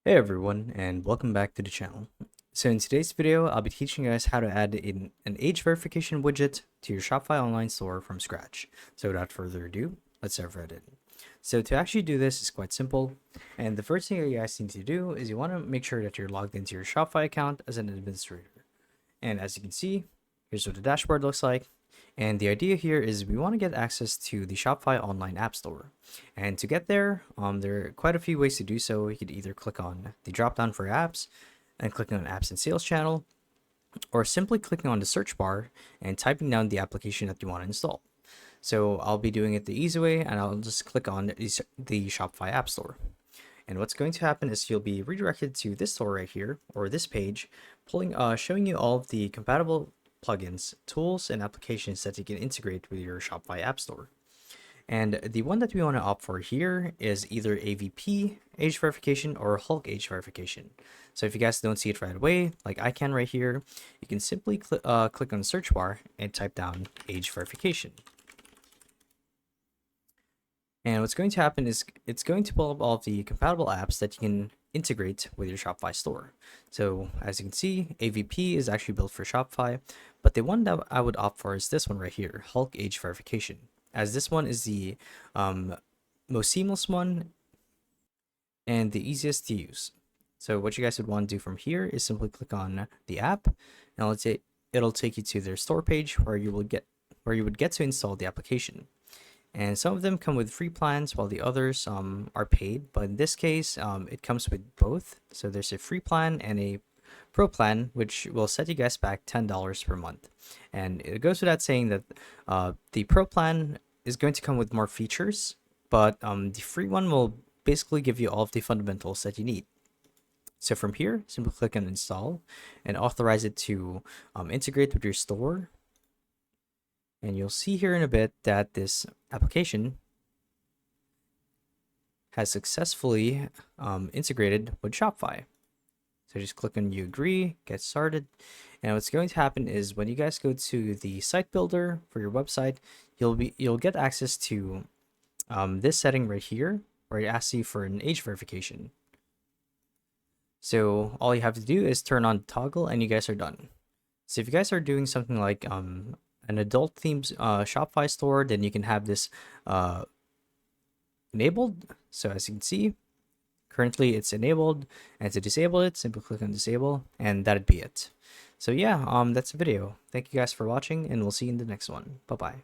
Hey everyone, and welcome back to the channel. So in today's video, I'll be teaching you guys how to add in an age verification widget to your Shopify online store from scratch. So without further ado, let's dive right in. So to actually do this is quite simple, and the first thing you guys need to do is you want to make sure that you're logged into your Shopify account as an administrator. And as you can see, here's what the dashboard looks like. And the idea here is we want to get access to the Shopify online app store. And to get there, there are quite a few ways to do so. You could either click on the drop down for apps and clicking on apps and sales channel, or simply clicking on the search bar and typing down the application that you want to install. So I'll be doing it the easy way, and I'll just click on the Shopify app store. And what's going to happen is you'll be redirected to this store right here, or this page, showing you all of the compatible plugins, tools, and applications that you can integrate with your Shopify app store. And the one that we want to opt for here is either AVP age verification or Hulk age verification. So if you guys don't see it right away, like I can right here, you can simply click on the search bar and type down age verification. And what's going to happen is it's going to pull up all of the compatible apps that you can integrate with your Shopify store. So as you can see, AVP is actually built for Shopify, but the one that I would opt for is this one right here, Hulk Age Verification, as this one is the most seamless one and the easiest to use. So what you guys would want to do from here is simply click on the app, and it'll take you to their store page where you would get to install the application. And some of them come with free plans while the others are paid, but in this case it comes with both. So there's a free plan and a pro plan, which will set you guys back $10 per month. And it goes without saying that the pro plan is going to come with more features, but the free one will basically give you all of the fundamentals that you need. So from here, simply click on install and authorize it to integrate with your store. And you'll see here in a bit that this application has successfully integrated with Shopify. So just click on you agree, get started. And what's going to happen is when you guys go to the site builder for your website, you'll get access to this setting right here where it asks you for an age verification. So all you have to do is turn on the toggle and you guys are done. So if you guys are doing something like an adult themed Shopify store, then you can have this enabled. So as you can see, currently it's enabled, and to disable it, simply click on disable, and that'd be it. So yeah, that's the video. Thank you guys for watching, and we'll see you in the next one. Bye bye.